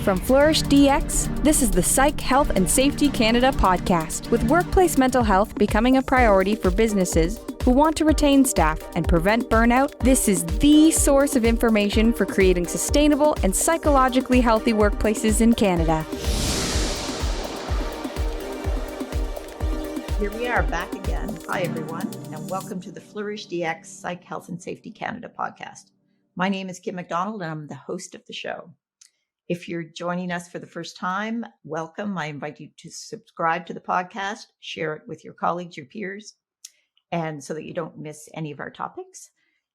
From Flourish DX, this is the Psych Health and Safety Canada podcast. With workplace mental health becoming a priority for businesses who want to retain staff and prevent burnout, this is the source of information for creating sustainable and psychologically healthy workplaces in Canada. Here we are back again. Hi, everyone, and welcome to the Flourish DX Psych Health and Safety Canada podcast. My name is Kim McDonald, and I'm the host of the show. If you're joining us for the first time, welcome. I invite you to subscribe to the podcast, share it with your colleagues, your peers, and so that you don't miss any of our topics.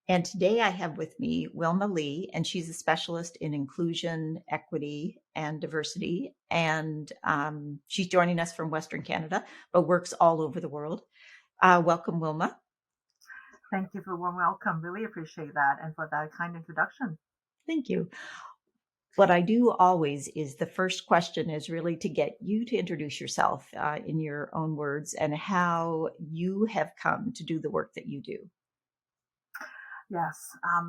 And today I have with me Wilma Lee, and she's a specialist in inclusion, equity, and diversity. And she's joining us from Western Canada, but works all over the world. Welcome, Wilma. Thank you for the warm welcome. Really appreciate that and for that kind introduction. Thank you. What I do always is the first question is really to get you to introduce yourself in your own words and how you have come to do the work that you do. Yes.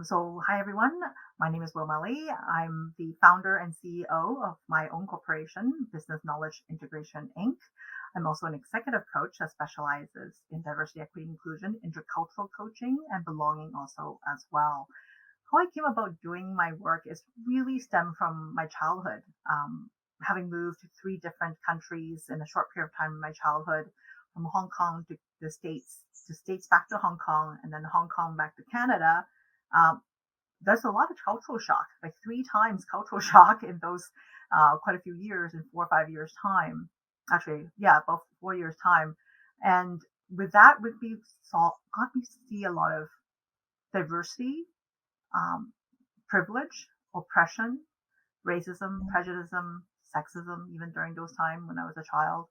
So hi, everyone. My name is Wilma Lee. I'm the founder and CEO of my own corporation, Business Knowledge Integration, Inc. I'm also an executive coach that specializes in diversity, equity, inclusion, intercultural coaching, and belonging also as well. How I came about doing my work is really stemmed from my childhood. Having moved to 3 different countries in a short period of time in my childhood, from Hong Kong to the States, to States back to Hong Kong, and then Hong Kong back to Canada, there's a lot of cultural shock, like 3 times cultural shock in those quite a few years, in 4 or 5 years time. Actually, yeah, about 4 years time. And with that, got me to see a lot of diversity, privilege, oppression, racism, prejudice, sexism, even during those times when I was a child.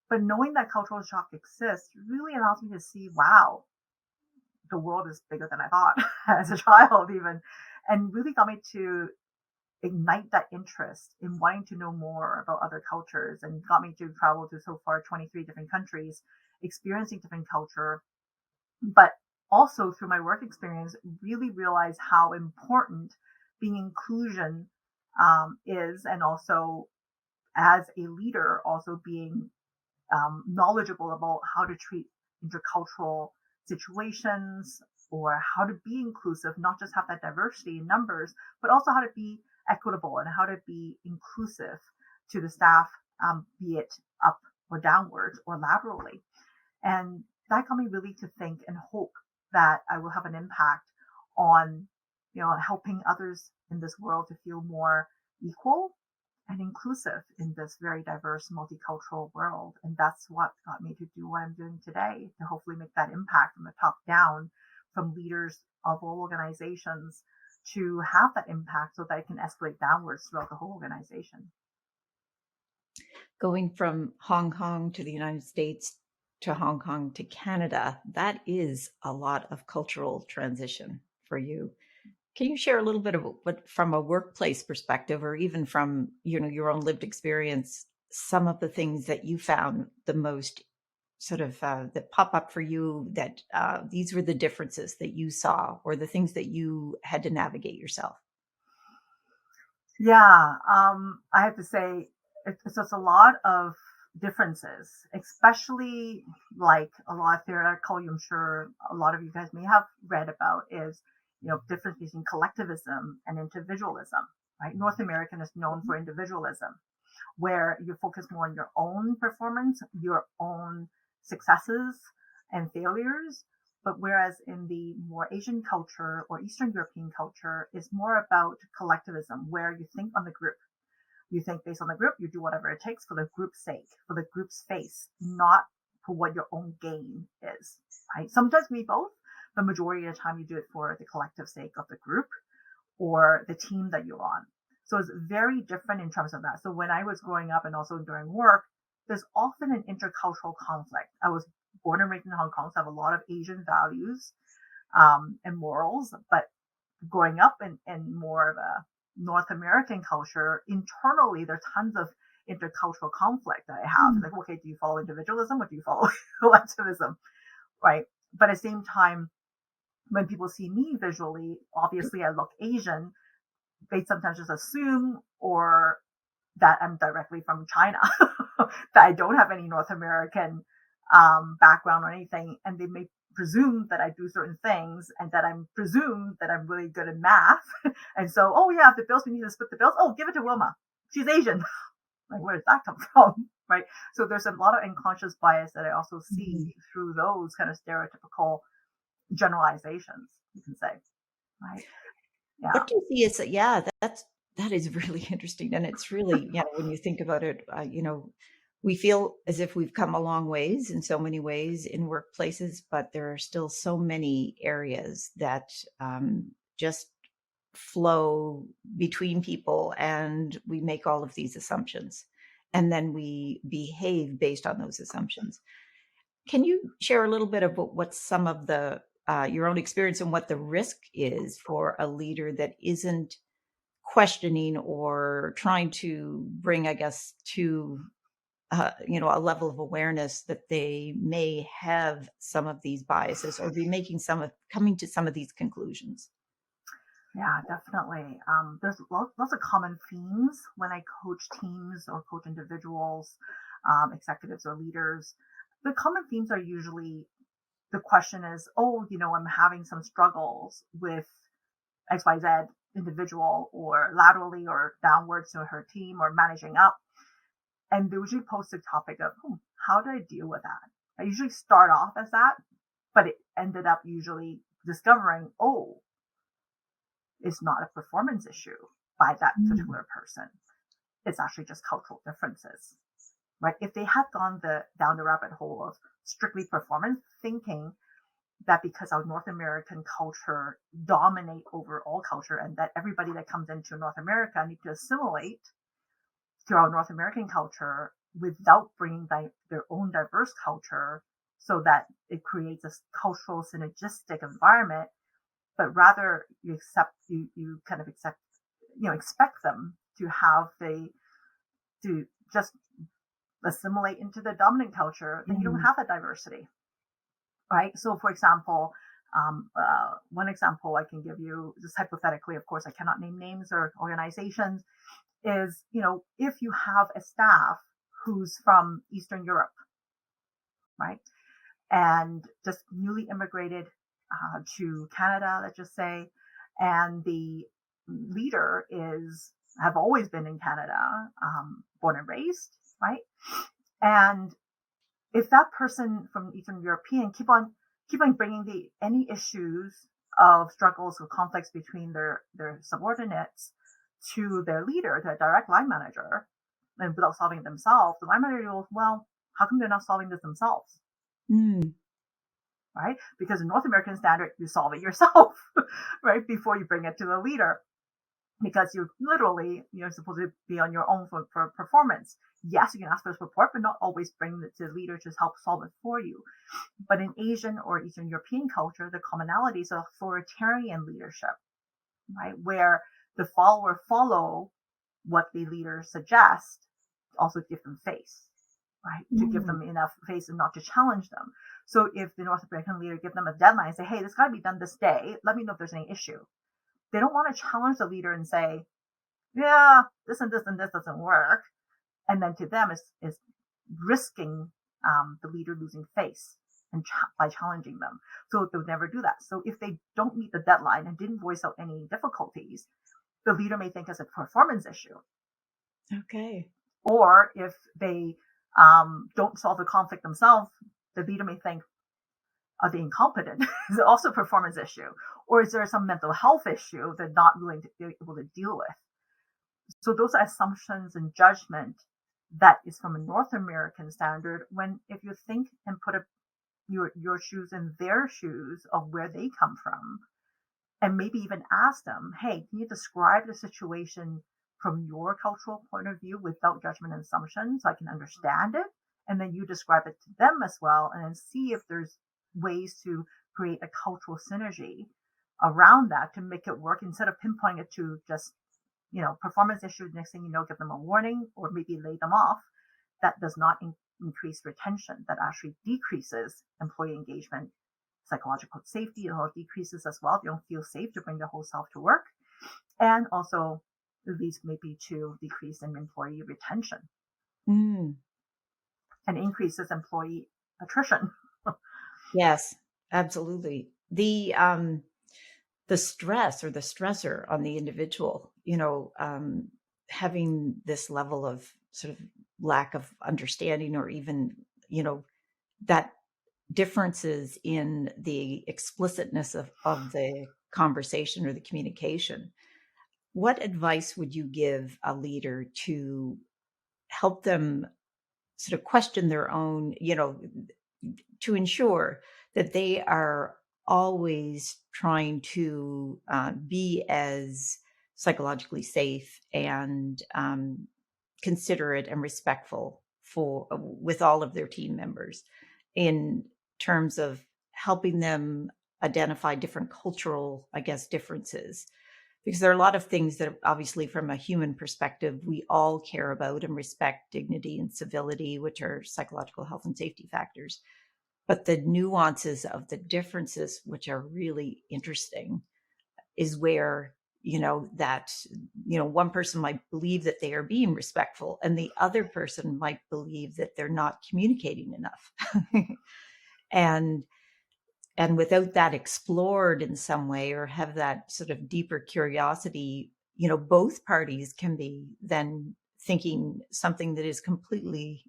But knowing that cultural shock exists really allows me to see, wow, the world is bigger than I thought as a child even, and really got me to ignite that interest in wanting to know more about other cultures, and got me to travel to so far 23 different countries, experiencing different culture, but also through my work experience, really realize how important being inclusion is, and also as a leader, also being knowledgeable about how to treat intercultural situations, or how to be inclusive, not just have that diversity in numbers, but also how to be equitable and how to be inclusive to the staff, be it up or downwards or laterally. And that got me really to think and hope that I will have an impact on, helping others in this world to feel more equal and inclusive in this very diverse, multicultural world. And that's what got me to do what I'm doing today, to hopefully make that impact from the top down, from leaders of all organizations, to have that impact so that it can escalate downwards throughout the whole organization. Going from Hong Kong to the United States to Hong Kong to Canada, that is a lot of cultural transition for you. Can you share a little bit of what, from a workplace perspective, or even from your own lived experience, some of the things that you found the most sort of that pop up for you, that these were the differences that you saw, or the things that you had to navigate yourself? Yeah, I have to say it's just a lot of differences, especially like a lot of theoretical, I'm sure a lot of you guys may have read about, is difference between collectivism and individualism, right? North American is known for individualism, where you focus more on your own performance, your own successes and failures. But whereas in the more Asian culture or Eastern European culture is more about collectivism, where you think on the group. You think based on the group, you do whatever it takes for the group's sake, for the group's face, not for what your own gain is, right? Sometimes we both. The majority of the time you do it for the collective sake of the group or the team that you're on. So it's very different in terms of that. So when I was growing up and also during work, there's often an intercultural conflict. I was born and raised in Hong Kong, so I have a lot of Asian values and morals, but growing up in more of a North American culture, internally there's tons of intercultural conflict that I have. Like, okay, do you follow individualism or do you follow collectivism, right? But at the same time, when people see me visually, obviously I look Asian, they sometimes just assume or that I'm directly from China, that I don't have any North American background or anything, and they may presume that I do certain things and that I'm presumed that I'm really good at math. And so, oh yeah, if the bills, we need to split the bills. Oh, give it to Wilma. She's Asian. Like, where does that come from? Right. So there's a lot of unconscious bias that I also see through those kind of stereotypical generalizations, you can say. Right. Yeah. What do you see is that, yeah, that is really interesting. And it's really, when you think about it, we feel as if we've come a long ways in so many ways in workplaces, but there are still so many areas that just flow between people, and we make all of these assumptions, and then we behave based on those assumptions. Can you share a little bit about what some of the your own experience and what the risk is for a leader that isn't questioning or trying to bring, I guess, to a level of awareness that they may have some of these biases or be coming to some of these conclusions? Yeah, definitely. There's lots of common themes when I coach teams or coach individuals, executives or leaders. The common themes are usually, the question is, oh, I'm having some struggles with XYZ individual, or laterally or downwards to her team, or managing up. And they usually post a topic of, how do I deal with that? I usually start off as that, but it ended up usually discovering, it's not a performance issue by that particular person. It's actually just cultural differences, right? If they had gone down the rabbit hole of strictly performance, thinking that because our North American culture dominate over all culture, and that everybody that comes into North America need to assimilate to our North American culture without bringing their own diverse culture, so that it creates a cultural synergistic environment, but rather you expect them to just assimilate into the dominant culture, then you don't have that diversity, right? So, for example, one example I can give you, just hypothetically, of course, I cannot name names or organizations, is, if you have a staff who's from Eastern Europe, right, and just newly immigrated to Canada, let's just say, and the leader have always been in Canada, born and raised, right? And if that person from Eastern European keep on bringing any issues of struggles or conflicts between their subordinates to their leader, their direct line manager, and without solving it themselves, the line manager goes, well, how come they're not solving this themselves? Right? Because in North American standard, you solve it yourself, right? Before you bring it to the leader, because you're supposed to be on your own for performance. Yes, you can ask for support, but not always bring it to the leader to help solve it for you. But in Asian or Eastern European culture, the commonality is authoritarian leadership, right? Where the follower follow what the leader suggests, also give them face, right? To give them enough face and not to challenge them. So if the North American leader give them a deadline and say, hey, this got to be done this day, let me know if there's any issue. They don't want to challenge the leader and say, yeah, this and this and this doesn't work. And then to them is risking the leader losing face and by challenging them. So they would never do that. So if they don't meet the deadline and didn't voice out any difficulties, the leader may think it's a performance issue. Okay. Or if they don't solve the conflict themselves, the leader may think, are they incompetent? Is it also a performance issue? Or is there some mental health issue they're not willing to be able to deal with? So those are assumptions and judgment that is from a North American standard, when if you think and put your shoes in their shoes of where they come from, and maybe even ask them, hey, can you describe the situation from your cultural point of view without judgment and assumption so I can understand it? And then you describe it to them as well, and then see if there's ways to create a cultural synergy around that to make it work, instead of pinpointing it to just, performance issues. Next thing you know, give them a warning or maybe lay them off. That does not increase retention. That actually decreases employee engagement, psychological safety. It all decreases as well. They don't feel safe to bring their whole self to work. and also leads maybe to decrease in employee retention Mm. and increases employee attrition. Yes, absolutely. The stress or the stressor on the individual, having this level of sort of lack of understanding, or even, that differences in the explicitness of the conversation or the communication. What advice would you give a leader to help them sort of question their own, to ensure that they are always trying to be as psychologically safe and considerate and respectful for with all of their team members, in terms of helping them identify different cultural, I guess, differences, because there are a lot of things that obviously from a human perspective we all care about and respect: dignity and civility, which are psychological health and safety factors, but the nuances of the differences, which are really interesting, is where, one person might believe that they are being respectful and the other person might believe that they're not communicating enough. and and without that explored in some way, or have that sort of deeper curiosity, both parties can be then thinking something that is completely,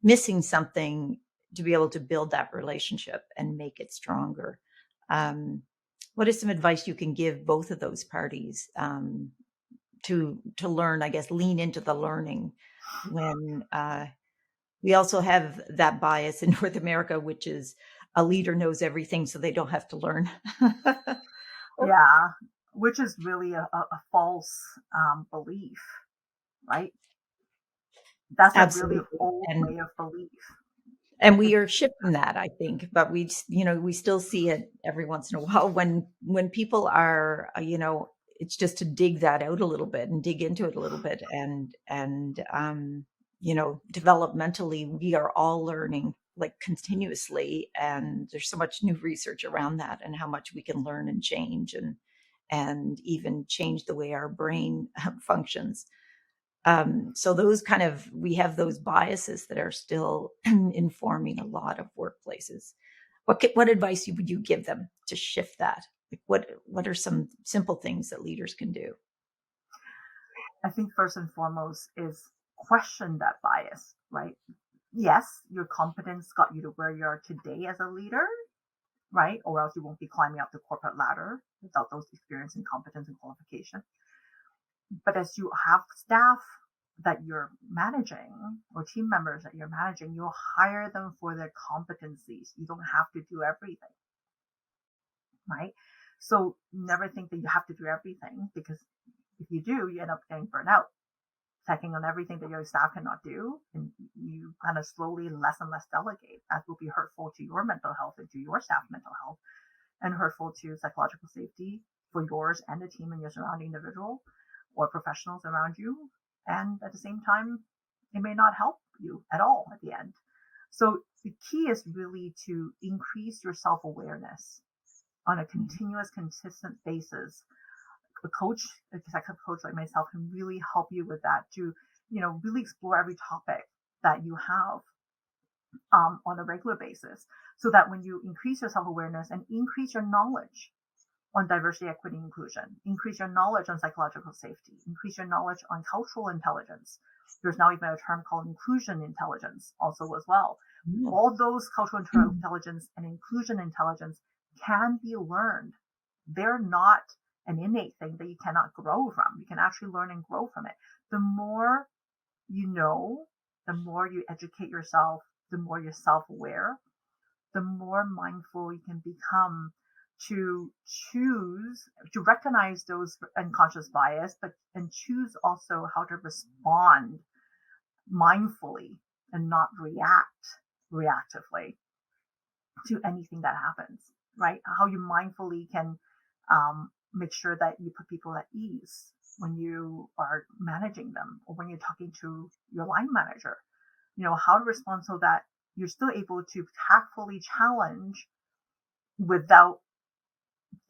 missing something to be able to build that relationship and make it stronger. um, what is some advice you can give both of those parties, to learn, I guess, lean into the learning, when we also have that bias in North America, which is a leader knows everything, so they don't have to learn. Yeah, which is really a false belief, right? That's a really Absolutely. old And way of belief. and we It's, are shifting that, I think, but we still see it every once in a while when people are, it's just to dig that out a little bit and dig into it a little bit, and developmentally we are all learning, like, continuously, and there's so much new research around that and how much we can learn and change, and even change the way our brain functions. So we have those biases that are still informing a lot of workplaces. What advice would you give them to shift that? Like, what are some simple things that leaders can do? I think first and foremost is question that bias, right? Yes, your competence got you to where you are today as a leader, right? Or else you won't be climbing up the corporate ladder without those experience and competence and qualification. But as you have staff that you're managing or team members that you're managing, you'll hire them for their competencies. You don't have to do everything, right? So never think that you have to do everything, because if you do, you end up getting burnt out, checking on everything that your staff cannot do, and you kind of slowly less and less delegate. That will be hurtful to your mental health and to your staff mental health, and hurtful to psychological safety for yours and the team and your surrounding individual or professionals around you. And at the same time, it may not help you at all at the end. So the key is really to increase your self-awareness on a continuous, consistent basis. A coach, a executive coach like myself, can really help you with that, to, really explore every topic that you have on a regular basis, so that when you increase your self-awareness and increase your knowledge on diversity, equity, inclusion, increase your knowledge on psychological safety, increase your knowledge on cultural intelligence. There's now even a term called inclusion intelligence also as well. All those cultural intelligence and inclusion intelligence can be learned. They're not an innate thing that you cannot grow from. You can actually learn and grow from it. The more you know, the more you educate yourself, the more you're self-aware, the more mindful you can become to choose to recognize those unconscious bias, and choose also how to respond mindfully and not react reactively to anything that happens, right? How you mindfully can make sure that you put people at ease when you are managing them, or when you're talking to your line manager, how to respond so that you're still able to tactfully challenge without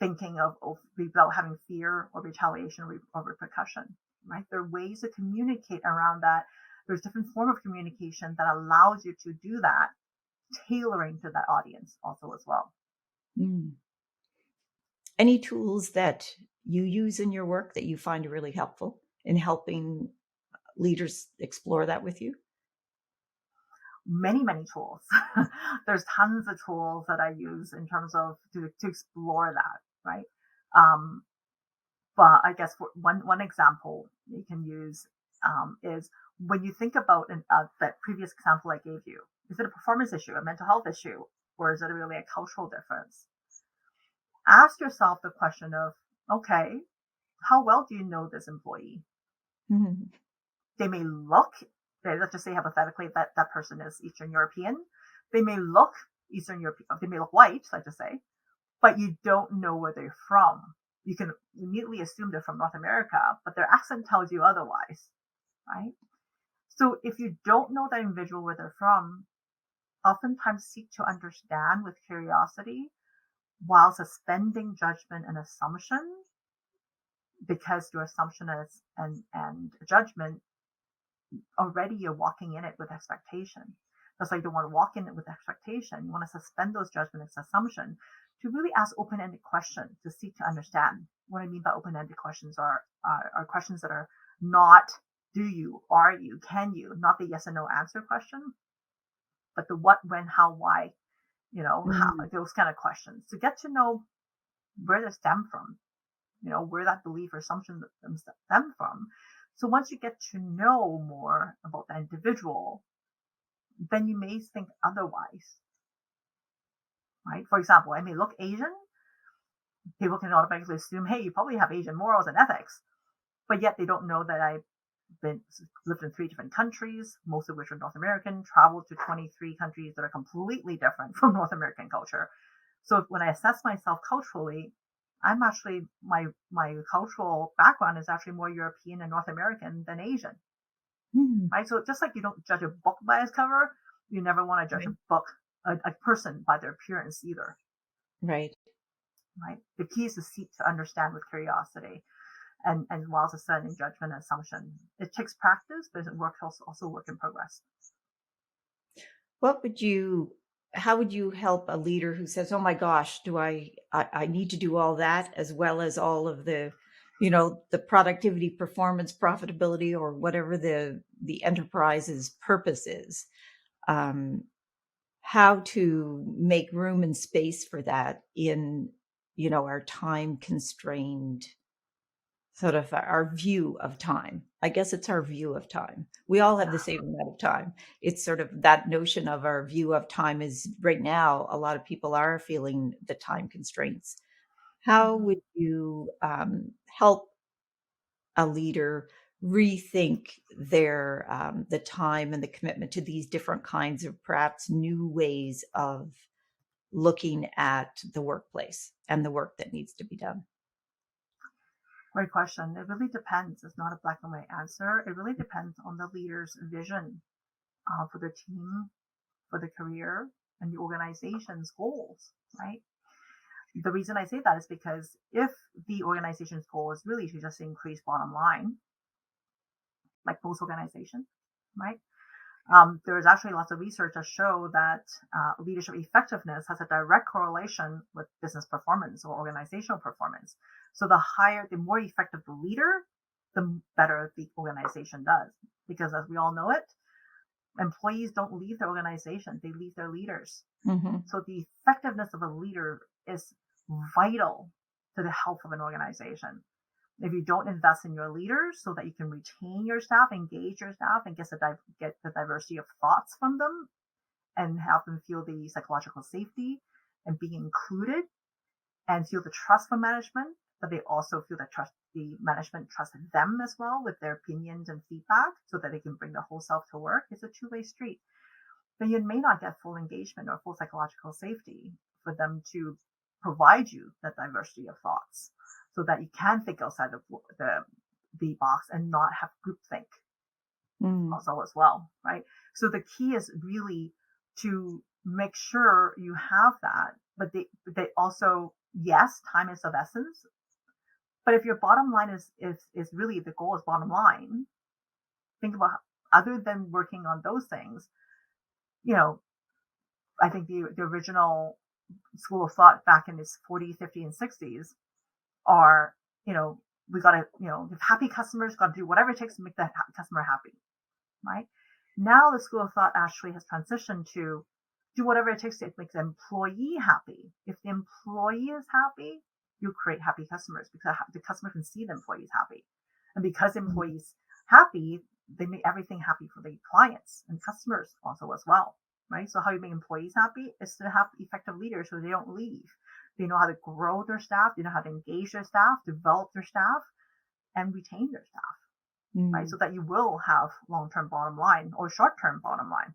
thinking of without having fear or retaliation or repercussion, right? There are ways to communicate around that. There's different form of communication that allows you to do that, tailoring to that audience also as well. Mm. Any tools that you use in your work that you find really helpful in helping leaders explore that with you? Many tools. There's tons of tools that I use in terms of to explore that, right? But I guess for one example you can use is when you think about that previous example I gave you. Is it a performance issue, a mental health issue, or is it really a cultural difference? Ask yourself the question of, okay, how well do you know this employee? Mm-hmm. They may look, let's just say hypothetically that person is Eastern European. They may look Eastern European, they may look white, let's just say, but you don't know where they're from. You can immediately assume they're from North America, but their accent tells you otherwise, right? So if you don't know that individual where they're from, oftentimes seek to understand with curiosity while suspending judgment and assumption, because your assumption is and judgment, already you're walking in it with expectation. That's why you don't want to walk in it with expectation. You want to suspend those judgment and assumption to really ask open-ended questions to seek to understand. What I mean by open-ended questions are questions that are not do you, are you, can you, not the yes and no answer question, but the what, when, how, why, how, those kind of questions to get to know where they stem from, where that belief or assumption stem from. So once you get to know more about the individual, then you may think otherwise, right? For example, I may look Asian. People can automatically assume, hey, you probably have Asian morals and ethics, but yet they don't know that I've lived in 3 different countries, most of which are North American, traveled to 23 countries that are completely different from North American culture. So when I assess myself culturally, I'm actually, my cultural background is actually more European and North American than Asian, right? So just like you don't judge a book by its cover, you never want to judge a person by their appearance either. Right. The key is to seek to understand with curiosity, and while suspending judgment and assumption. It takes practice, but it works also work in progress. How would you help a leader who says, oh my gosh, do I need to do all that as well as all of the, the productivity, performance, profitability, or whatever the enterprise's purpose is, how to make room and space for that in, our time constrained sort of our view of time. I guess it's our view of time. We all have the same amount of time. It's sort of that notion of our view of time is right now, a lot of people are feeling the time constraints. How would you help a leader rethink their the time and the commitment to these different kinds of perhaps new ways of looking at the workplace and the work that needs to be done? Great question. It really depends. It's not a black and white answer. It really depends on the leader's vision for the team, for the career, and the organization's goals, right? The reason I say that is because if the organization's goal is really to just increase bottom line, like most organizations, right? There is actually lots of research that show that leadership effectiveness has a direct correlation with business performance or organizational performance. So the more effective the leader, the better the organization does. Because as we all know it, employees don't leave their organization, they leave their leaders. Mm-hmm. So the effectiveness of a leader is vital to the health of an organization. If you don't invest in your leaders so that you can retain your staff, engage your staff, and get the diversity of thoughts from them, and have them feel the psychological safety and being included, and feel the trust from management, but they also feel that the management trusts them as well with their opinions and feedback, so that they can bring the whole self to work. It's a two-way street. Then you may not get full engagement or full psychological safety for them to provide you that diversity of thoughts, so that you can think outside of the box and not have groupthink also as well, right? So the key is really to make sure you have that, but they also yes, time is of essence. But if your bottom line is really the goal is bottom line, think about other than working on those things. I think the original school of thought back in its 40s, 50s, and 60s are, we got to, if happy customers, got to do whatever it takes to make the customer happy, right? Now the school of thought actually has transitioned to do whatever it takes to make the employee happy. If the employee is happy, you create happy customers because the customer can see the employees happy. And because the employees happy, they make everything happy for the clients and customers also as well, right? So how you make employees happy is to have effective leaders so they don't leave. They know how to grow their staff. They know how to engage their staff, develop their staff, and retain their staff, right? So that you will have long-term bottom line or short-term bottom line,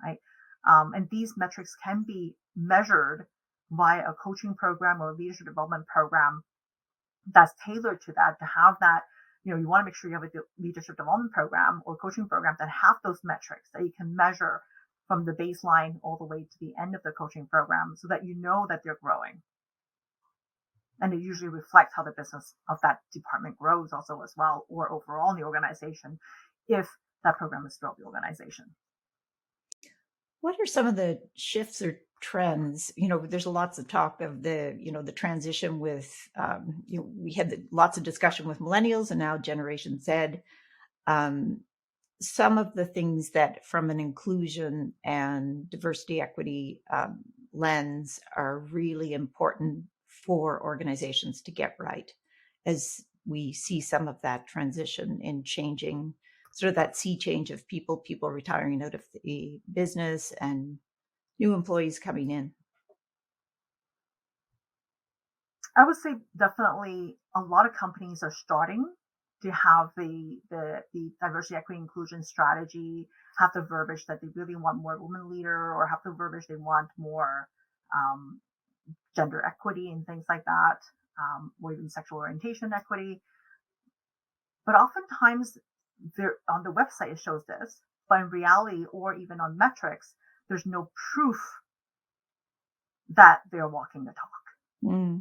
right? And these metrics can be measured via a coaching program or a leadership development program that's tailored to that, to have that, you want to make sure you have a leadership development program or coaching program that have those metrics that you can measure from the baseline all the way to the end of the coaching program so that you know that they're growing. And it usually reflects how the business of that department grows also as well, or overall in the organization, if that program is throughout the organization. What are some of the shifts or trends? There's lots of talk of the transition with, we had lots of discussion with millennials and now Generation Z. Some of the things that from an inclusion and diversity equity lens are really important for organizations to get right, as we see some of that transition in changing, sort of that sea change of people retiring out of the business and new employees coming in. I would say definitely a lot of companies are starting to have the diversity, equity, inclusion strategy, have the verbiage that they really want more women leader, or have the verbiage they want more gender equity and things like that, or even sexual orientation equity. But oftentimes, on the website it shows this, but in reality, or even on metrics, there's no proof that they're walking the talk.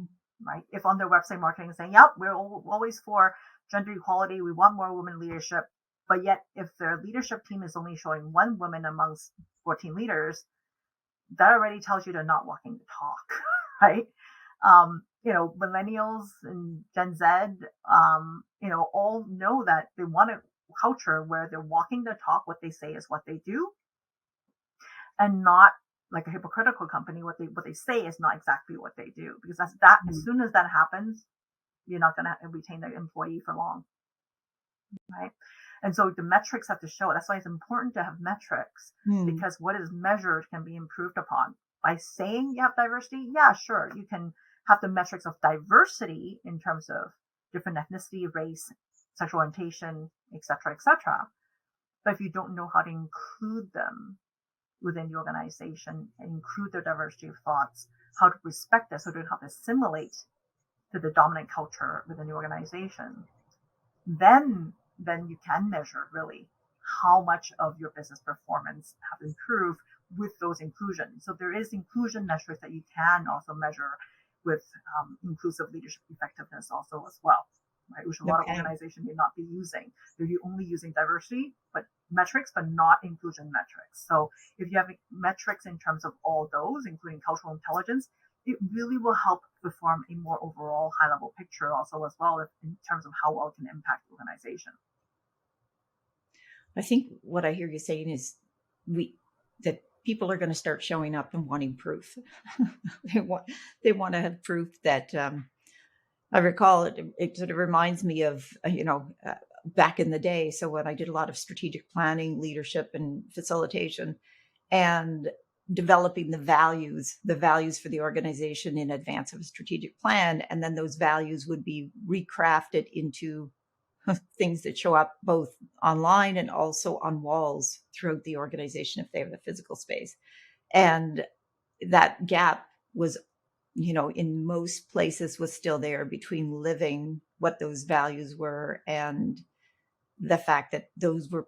Right? If on their website marketing is saying, "Yep, we're always for gender equality, we want more women leadership," but yet if their leadership team is only showing one woman amongst 14 leaders, that already tells you they're not walking the talk, right? Millennials and Gen Z, all know that they want a culture where they're walking the talk. What they say is what they do, and not like a hypocritical company. What they say is not exactly what they do, because that's that. As soon as that happens, you're not going to retain the employee for long, right? And so the metrics have to show. That's why it's important to have metrics, because what is measured can be improved upon. By saying you have diversity, yeah, sure, you can have the metrics of diversity in terms of different ethnicity, race, sexual orientation, etc., etc. But if you don't know how to include them within the organization and include their diversity of thoughts, how to respect this, so they don't have to assimilate to the dominant culture within the organization, then you can measure really how much of your business performance have improved with those inclusions. So there is inclusion measures that you can also measure with inclusive leadership effectiveness also as well, right? Which a lot of organizations may not be using. They're only using diversity metrics, but not inclusion metrics. So if you have metrics in terms of all those, including cultural intelligence, it really will help to form a more overall high-level picture also as well in terms of how well it can impact the organization. I think what I hear you saying is that people are going to start showing up and wanting proof. they want to have proof that I recall it sort of reminds me of back in the day. So when I did a lot of strategic planning, leadership, and facilitation, and developing the values for the organization in advance of a strategic plan, and then those values would be recrafted into things that show up both online and also on walls throughout the organization if they have the physical space. And that gap was, in most places was still there between living what those values were and the fact that those were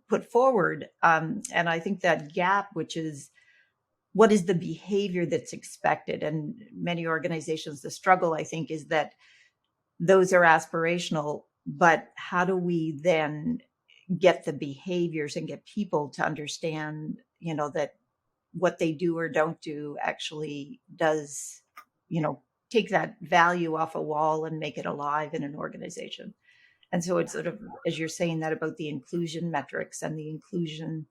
put forward. And I think that gap, which is what is the behavior that's expected? And many organizations, the struggle, I think, is that those are aspirational, but how do we then get the behaviors and get people to understand, that what they do or don't do actually does, take that value off a wall and make it alive in an organization. And so it's sort of, as you're saying that about the inclusion metrics and the inclusion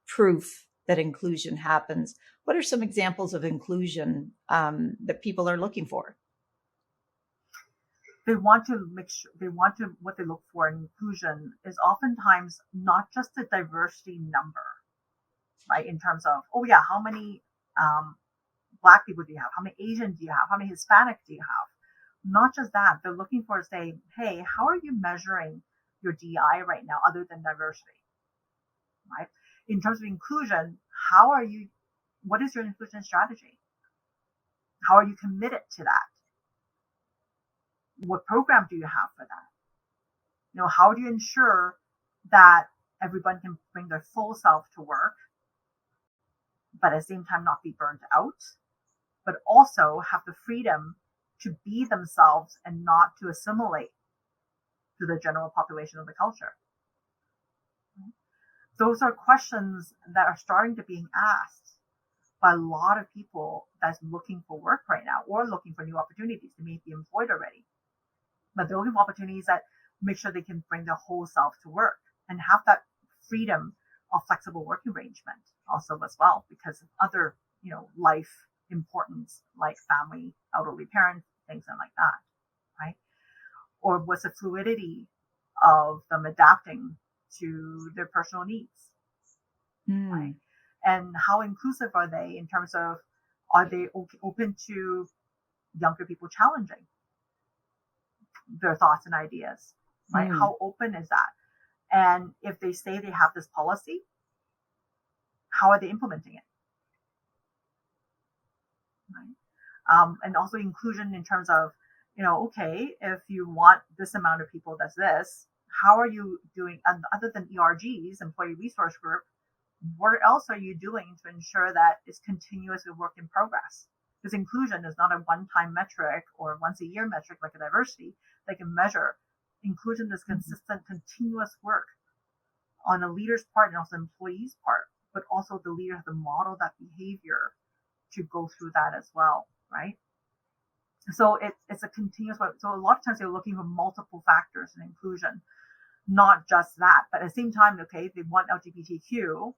proof that inclusion happens. What are some examples of inclusion that people are looking for? They want to make sure what they look for in inclusion is oftentimes not just the diversity number, right? In terms of, oh yeah, how many Black people do you have? How many Asian do you have? How many Hispanic do you have? Not just that, they're looking for, say, hey, how are you measuring your DI right now other than diversity, right? In terms of inclusion, what is your inclusion strategy? How are you committed to that? What program do you have for that? How do you ensure that everyone can bring their full self to work, but at the same time not be burnt out, but also have the freedom to be themselves and not to assimilate to the general population of the culture? Those are questions that are starting to be asked by a lot of people that's looking for work right now or looking for new opportunities. They may be employed already, but they're looking for opportunities that make sure they can bring their whole self to work and have that freedom of flexible working arrangement also as well, because of other, life importance like family, elderly parent, things like that, right? Or was the fluidity of them adapting to their personal needs, right? And how inclusive are they in terms of, are they open to younger people challenging their thoughts and ideas, right? How open is that? And if they say they have this policy, how are they implementing it? Right? And also inclusion in terms of, okay, if you want this amount of people, that's this, how are you doing, other than ERGs, Employee Resource Group, what else are you doing to ensure that it's continuous work in progress? Because inclusion is not a one-time metric or once a year metric like a diversity. They can measure. Inclusion is consistent, continuous work on a leader's part and also employees' part, but also the leader has to model that behavior to go through that as well, right? So it's a continuous work. So a lot of times they're looking for multiple factors in inclusion, not just that. But at the same time, okay, if they want LGBTQ,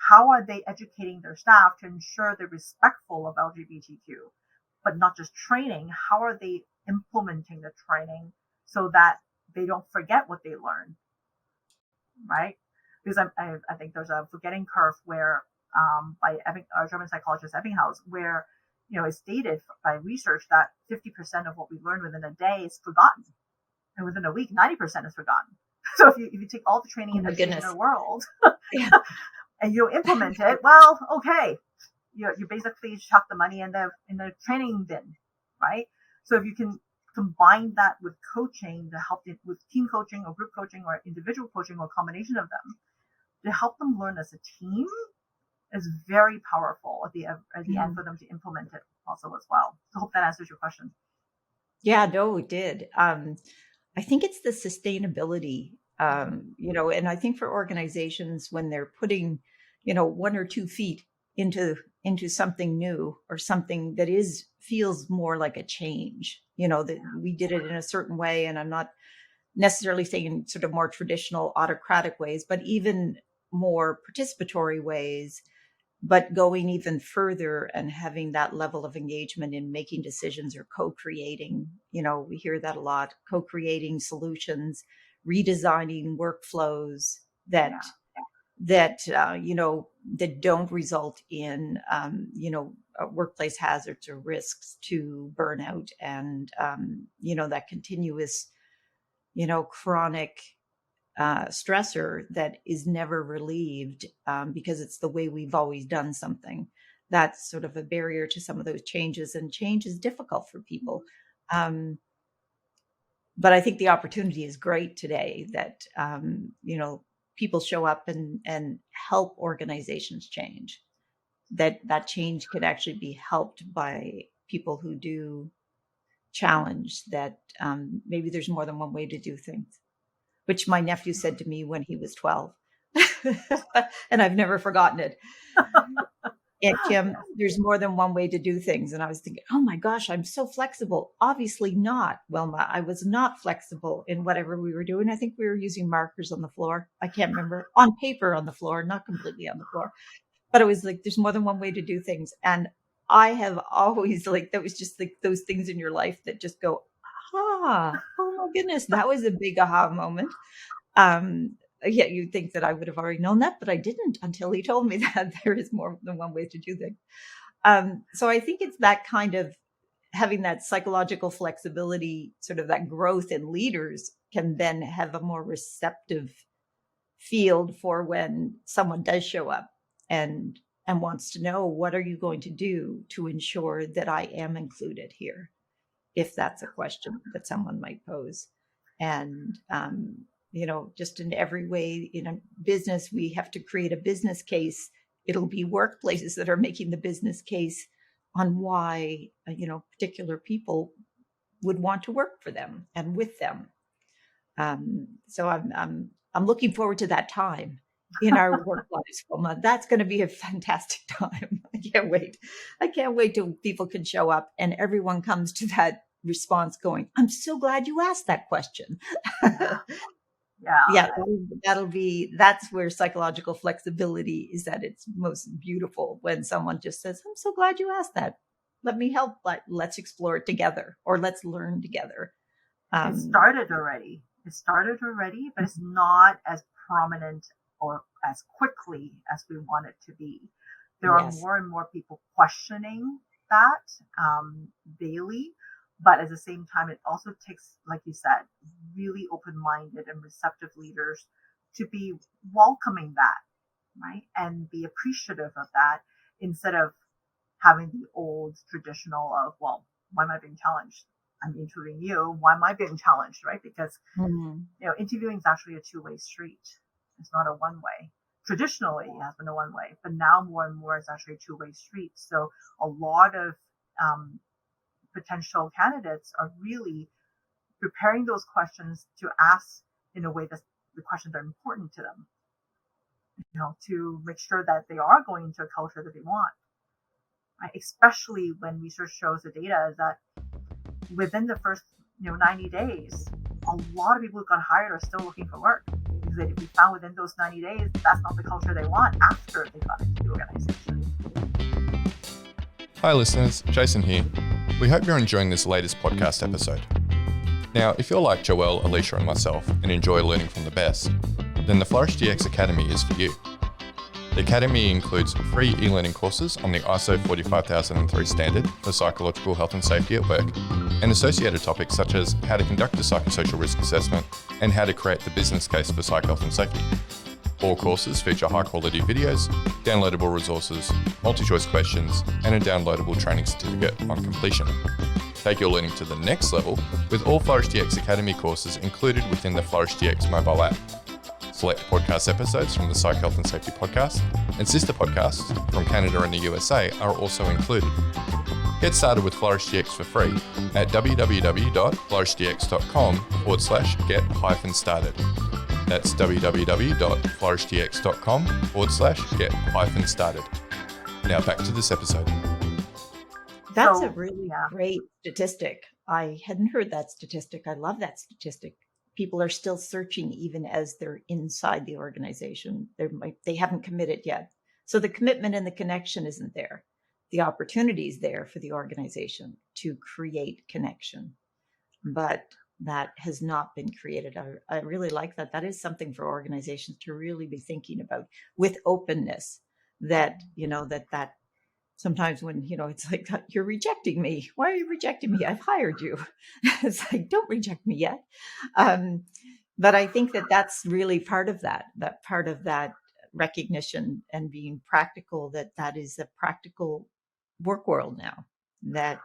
how are they educating their staff to ensure they're respectful of LGBTQ, but not just training? How are they implementing the training so that they don't forget what they learned, right? Because I think there's a forgetting curve where by German psychologist Ebbinghaus, where it's stated by research that 50% of what we learn within a day is forgotten, and within a week 90% is forgotten. So if you take all the training in the world and you implement it, well, okay, you basically chuck the money in the training bin, right? So if you can combine that with coaching to help it with team coaching or group coaching or individual coaching or a combination of them to help them learn as a team, is very powerful at the end for them to implement it also as well. So I hope that answers your question. Yeah, no, it did. I think it's the sustainability, and I think for organizations when they're putting, 1 or 2 feet into something new or something that feels more like a change, that we did it in a certain way. And I'm not necessarily saying sort of more traditional autocratic ways, but even more participatory ways, but going even further and having that level of engagement in making decisions or co-creating, we hear that a lot, co-creating solutions, redesigning workflows that don't result in, workplace hazards or risks to burnout and, that continuous, chronic stressor that is never relieved because it's the way we've always done something. That's sort of a barrier to some of those changes, and change is difficult for people. But I think the opportunity is great today that, people show up and help organizations change. that change could actually be helped by people who do challenge that maybe there's more than one way to do things, which my nephew said to me when he was 12. And I've never forgotten it. And Kim, there's more than one way to do things. And I was thinking, oh my gosh, I'm so flexible. Obviously not, Wilma. I was not flexible in whatever we were doing. I think we were using markers on the floor. I can't remember. On paper on the floor, not completely on the floor. But it was like, there's more than one way to do things. And I have always like, that was just like those things in your life that just go, oh my goodness, that was a big aha moment. Yeah, you'd think that I would have already known that, but I didn't until he told me that there is more than one way to do things. So I think it's that kind of having that psychological flexibility, sort of that growth in leaders can then have a more receptive field for when someone does show up and wants to know, what are you going to do to ensure that I am included here? If that's a question that someone might pose. And, just in every way, in a business, we have to create a business case. It'll be workplaces that are making the business case on why, particular people would want to work for them and with them. So I'm looking forward to that time in our work lives, Wilma. That's going to be a fantastic time. I can't wait till people can show up and everyone comes to that response going, I'm so glad you asked that question. Yeah, that's where psychological flexibility is at its most beautiful, when someone just says, I'm so glad you asked that. Let me help. Let's explore it together, or let's learn together. It started already, but it's not as prominent or as quickly as we want it to be. There are more and more people questioning that daily. But at the same time, it also takes, like you said, really open-minded and receptive leaders to be welcoming that, right? And be appreciative of that, instead of having the old traditional of, well, why am I being challenged? I'm interviewing you. Why am I being challenged, right? Because, interviewing is actually a two-way street. It's not a one-way. Traditionally, it has been a one-way, but now more and more it's actually a two-way street. So a lot of potential candidates are really preparing those questions to ask in a way that the questions are important to them, to make sure that they are going into a culture that they want. Right? Especially when research shows, the data is that within the first 90 days, a lot of people who got hired are still looking for work, because they found within those 90 days that's not the culture they want after they got into the organization. Hi listeners, Jason here. We hope you're enjoying this latest podcast episode. Now, if you're like Joelle, Alicia and myself and enjoy learning from the best, then the Flourish DX Academy is for you. The Academy includes free e-learning courses on the ISO 45003 standard for psychological health and safety at work, and associated topics such as how to conduct a psychosocial risk assessment and how to create the business case for psych health and safety. All courses feature high-quality videos, downloadable resources, multi-choice questions, and a downloadable training certificate on completion. Take your learning to the next level with all Flourish DX Academy courses included within the Flourish DX mobile app. Select podcast episodes from the Psych Health and Safety podcast and sister podcasts from Canada and the USA are also included. Get started with Flourish DX for free at www.flourishdx.com/get-started. That's www.flourishdx.com/get-started. Now back to this episode. That's a really great statistic. I hadn't heard that statistic. I love that statistic. People are still searching even as they're inside the organization. They haven't committed yet. So the commitment and the connection isn't there. The opportunity is there for the organization to create connection. But that has not been created. I really like that. That is something for organizations to really be thinking about with openness, that sometimes when, it's like, you're rejecting me. Why are you rejecting me? I've hired you. It's like, don't reject me yet. But I think that that's really part of that part of that recognition and being practical, that is a practical work world now, that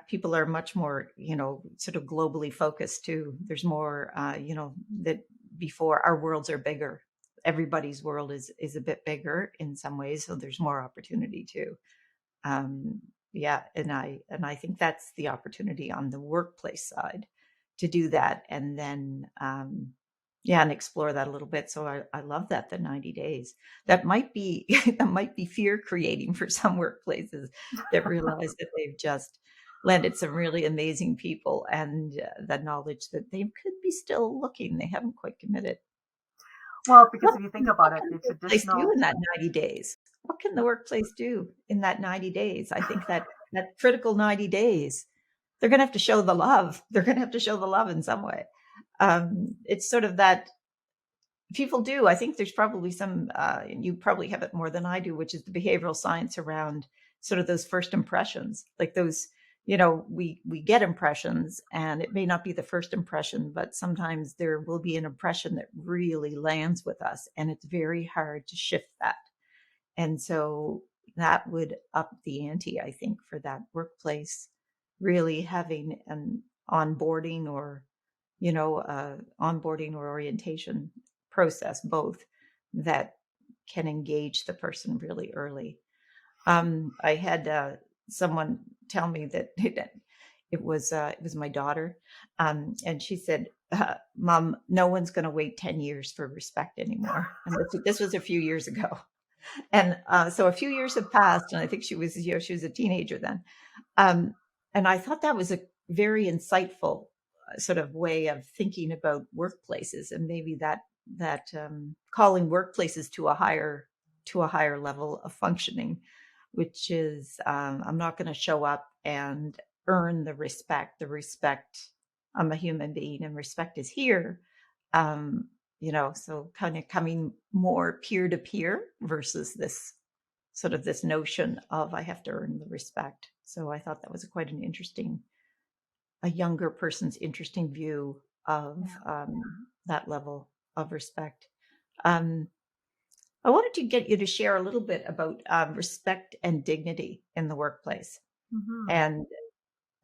people are much more, sort of globally focused too. There's more, that before, our worlds are bigger everybody's world is a bit bigger in some ways, so there's more opportunity too. Yeah, and I think that's the opportunity on the workplace side to do that, and then and explore that a little bit. So I love that, the 90 days. That might be that might be fear creating for some workplaces that realize that they've just landed some really amazing people, and the knowledge that they could be still looking. They haven't quite committed. Well, because if you think about it, the What can the workplace traditional do in that 90 days? What can the workplace do in that 90 days? I think that critical 90 days, they're going to have to show the love. They're going to have to show the love in some way. It's sort of that people do. I think there's probably some, and you probably have it more than I do, which is the behavioral science around sort of those first impressions, like those, we get impressions, and it may not be the first impression, but sometimes there will be an impression that really lands with us, and it's very hard to shift that. And so that would up the ante, I think, for that workplace, really having an onboarding or orientation process, both that can engage the person really early. I had someone tell me that it was my daughter, and she said, "Mom, no one's going to wait 10 years for respect anymore." And this was a few years ago, and so a few years have passed, and I think she was a teenager then, and I thought that was a very insightful sort of way of thinking about workplaces, and maybe that calling workplaces to a higher level of functioning, which is I'm not going to show up and earn the respect. I'm a human being, and respect is here. So kind of coming more peer to peer versus this notion of I have to earn the respect. So I thought that was quite an interesting, a younger person's interesting view of that level of respect. I wanted to get you to share a little bit about respect and dignity in the workplace, and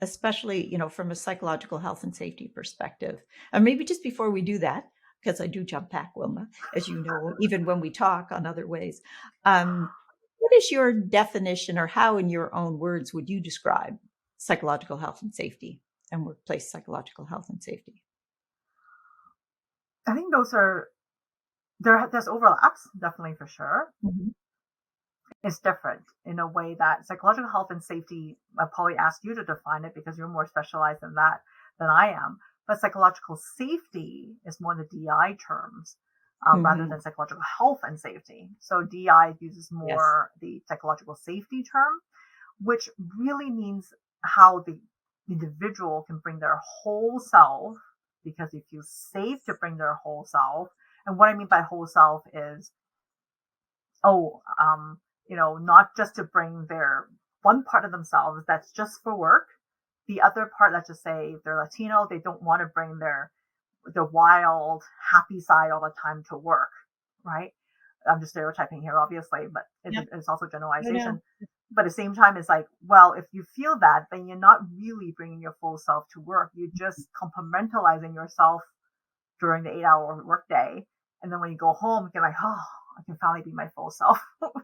especially, from a psychological health and safety perspective. And maybe just before we do that, because I do jump back, Wilma, as you know, even when we talk on other ways. What is your definition, or how, in your own words, would you describe psychological health and safety and workplace psychological health and safety? I think there's overlaps, definitely, for sure. Mm-hmm. It's different in a way that psychological health and safety, I'll probably ask you to define it because you're more specialized in that than I am. But psychological safety is more the DI terms rather than psychological health and safety. So DI uses more the psychological safety term, which really means how the individual can bring their whole self, because they feel safe to bring their whole self. And what I mean by whole self is, not just to bring their one part of themselves that's just for work. The other part, let's just say if they're Latino, they don't want to bring their wild, happy side all the time to work, right? I'm just stereotyping here, obviously, but it's also generalization. But at the same time, it's like, well, if you feel that, then you're not really bringing your full self to work. You're just compartmentalizing yourself during the 8-hour workday. And then when you go home, you're like, oh, I can finally be my full self,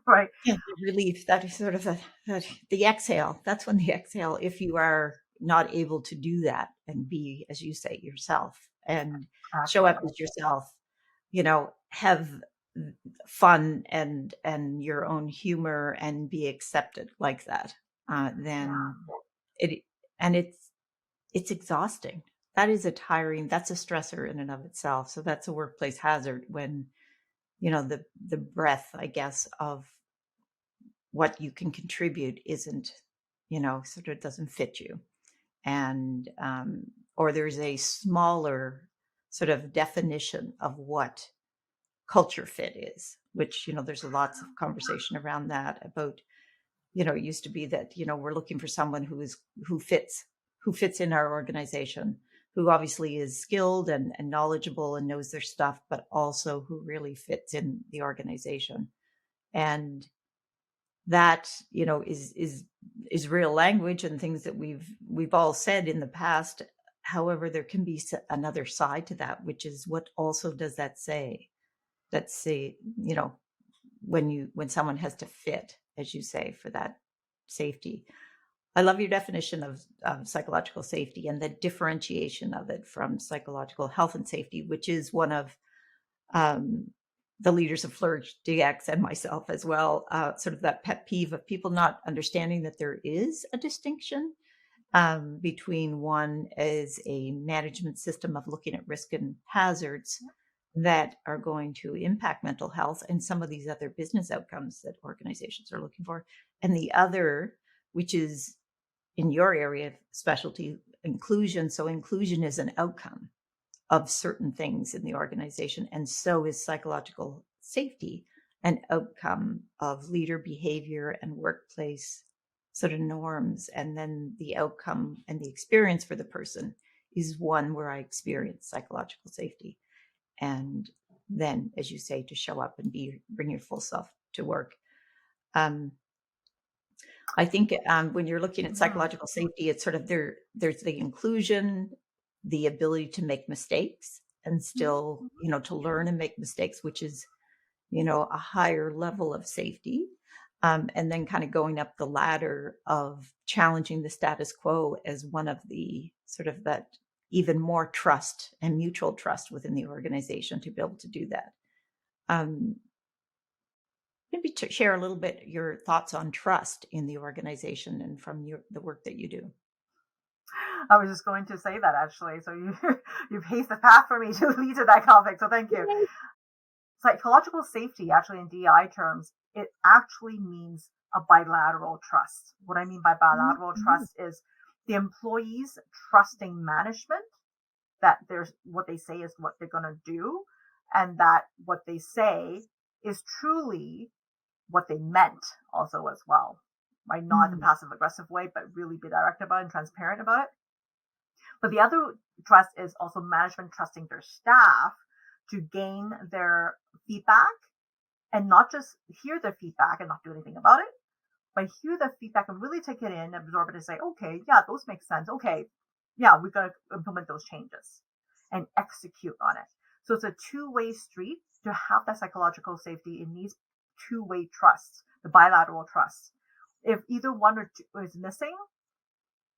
right? Yeah, the relief, that is sort of the exhale. That's when the exhale, if you are not able to do that and be, as you say, yourself, and show up as yourself, have fun and your own humor and be accepted like that, then it's exhausting. That is that's a stressor in and of itself. So that's a workplace hazard when, the breadth, I guess, of what you can contribute isn't, sort of doesn't fit you. And, or there's a smaller sort of definition of what culture fit is, which, there's lots of conversation around that about, it used to be that, we're looking for someone who fits in our organization, who obviously is skilled and knowledgeable and knows their stuff, but also who really fits in the organization. And that, is real language and things that we've all said in the past. However, there can be another side to that, which is what also does that say? that's the, when someone has to fit, as you say, for that safety. I love your definition of psychological safety and the differentiation of it from psychological health and safety, which is one of the leaders of Flourish DX and myself as well, sort of that pet peeve of people not understanding that there is a distinction between one as a management system of looking at risk and hazards that are going to impact mental health and some of these other business outcomes that organizations are looking for, and the other, which is in your area of specialty, inclusion. So inclusion is an outcome of certain things in the organization, and so is psychological safety an outcome of leader behavior and workplace sort of norms. And then the outcome and the experience for the person is one where I experience psychological safety. And then, as you say, to show up and bring your full self to work. I think when you're looking at psychological safety, it's sort of there's the inclusion, the ability to make mistakes and still, to learn and make mistakes, which is, a higher level of safety. And then kind of going up the ladder of challenging the status quo as one of the sort of that even more trust and mutual trust within the organization to be able to do that. Maybe to share a little bit your thoughts on trust in the organization and from the work that you do. I was just going to say that actually. So you paved the path for me to lead to that topic. So thank you. Psychological safety, actually in DEI terms, it actually means a bilateral trust. What I mean by bilateral trust is the employees trusting management that there's what they say is what they're going to do, and that what they say is truly what they meant also as well, right? Not in a passive aggressive way, but really be direct about it and transparent about it. But the other trust is also management trusting their staff to gain their feedback and not just hear their feedback and not do anything about it, but hear the feedback and really take it in, absorb it and say, okay, yeah, those make sense. Okay, yeah, we've got to implement those changes and execute on it. So it's a two-way street. To have that psychological safety, it needs two-way trust, the bilateral trust. If either one or two is missing,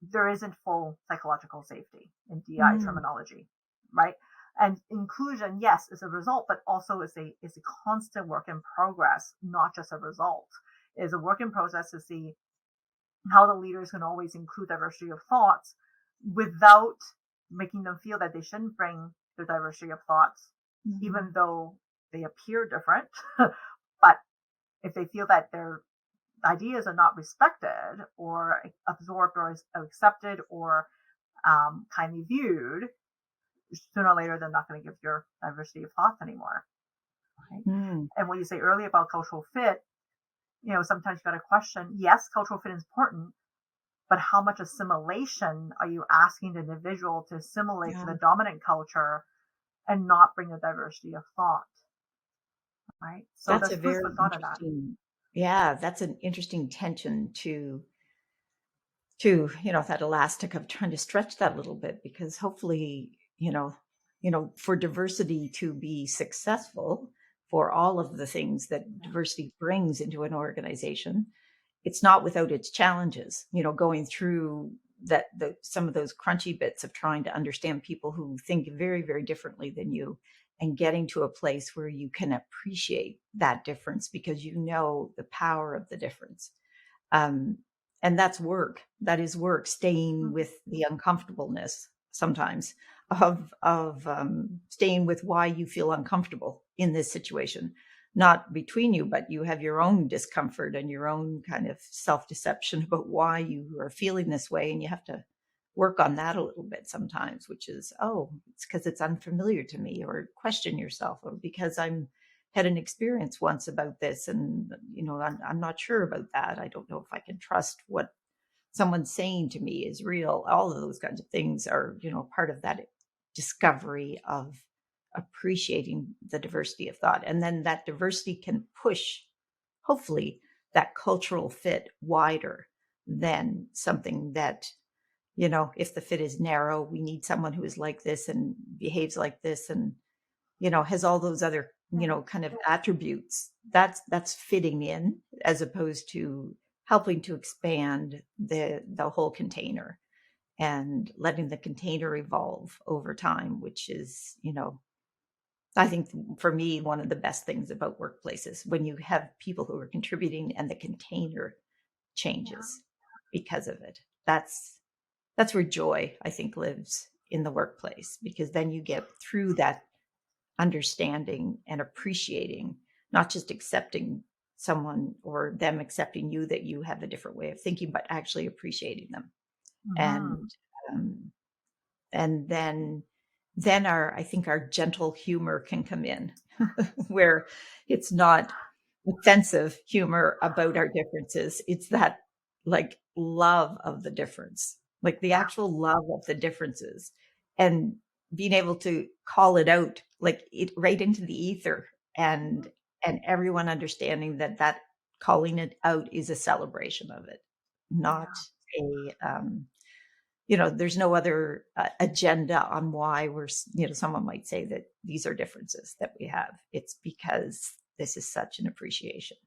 there isn't full psychological safety in DI terminology, right? And inclusion, yes, is a result, but also is a constant work in progress, not just a result. It is a work in process to see how the leaders can always include diversity of thoughts without making them feel that they shouldn't bring their diversity of thoughts, even though they appear different. But if they feel that their ideas are not respected or absorbed or accepted or kindly viewed, sooner or later they're not going to give your diversity of thoughts anymore. Right? And what you say earlier about cultural fit, sometimes you got to question, yes, cultural fit is important, but how much assimilation are you asking the individual to assimilate to the dominant culture and not bring a diversity of thought? Right. So that's a very interesting, that's an interesting tension to that elastic of trying to stretch that a little bit, because hopefully, for diversity to be successful, for all of the things that diversity brings into an organization, it's not without its challenges, going through some of those crunchy bits of trying to understand people who think very, very differently than you, and getting to a place where you can appreciate that difference because you know the power of the difference. And that's work. That is work, staying with the uncomfortableness sometimes of staying with why you feel uncomfortable in this situation, not between you, but you have your own discomfort and your own kind of self-deception about why you are feeling this way. And you have to work on that a little bit sometimes, which is, it's because it's unfamiliar to me, or question yourself, or because had an experience once about this. And, I'm not sure about that. I don't know if I can trust what someone's saying to me is real. All of those kinds of things are, part of that discovery of appreciating the diversity of thought. And then that diversity can push, hopefully, that cultural fit wider than something that, if the fit is narrow, we need someone who is like this and behaves like this and, has all those other kind of attributes, that's fitting in, as opposed to helping to expand the whole container and letting the container evolve over time, which is, I think for me, one of the best things about workplaces, when you have people who are contributing and the container changes because of it. That's where joy, I think, lives in the workplace, because then you get through that understanding and appreciating, not just accepting someone or them accepting you, that you have a different way of thinking, but actually appreciating them. And and then I think our gentle humor can come in, where it's not offensive humor about our differences. It's that like love of the difference, like the actual love of the differences, and being able to call it out, like it right into the ether, and everyone understanding that calling it out is a celebration of it, not a there's no other agenda on why we're, someone might say that these are differences that we have. It's because this is such an appreciation.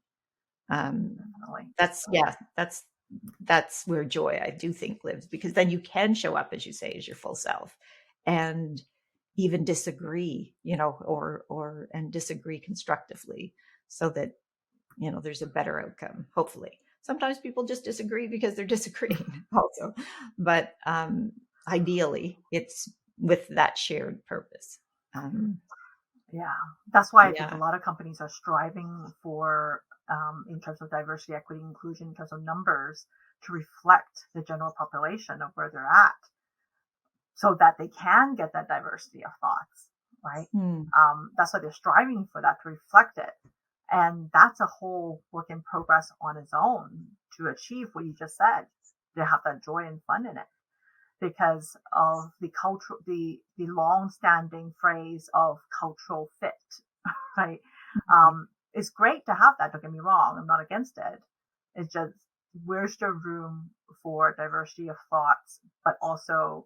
That's where joy, I do think, lives, because then you can show up, as you say, as your full self, and even disagree, and disagree constructively, so that, there's a better outcome, hopefully. Sometimes people just disagree because they're disagreeing also, but ideally it's with that shared purpose. That's why I think a lot of companies are striving for, in terms of diversity, equity, inclusion, in terms of numbers, to reflect the general population of where they're at, so that they can get that diversity of thoughts, right? That's why they're striving for that, to reflect it. And that's a whole work in progress on its own to achieve what you just said, to have that joy and fun in it, because of the cultural, the long-standing phrase of cultural fit, right? It's great to have that. Don't get me wrong. I'm not against it. It's just, where's the room for diversity of thoughts, but also,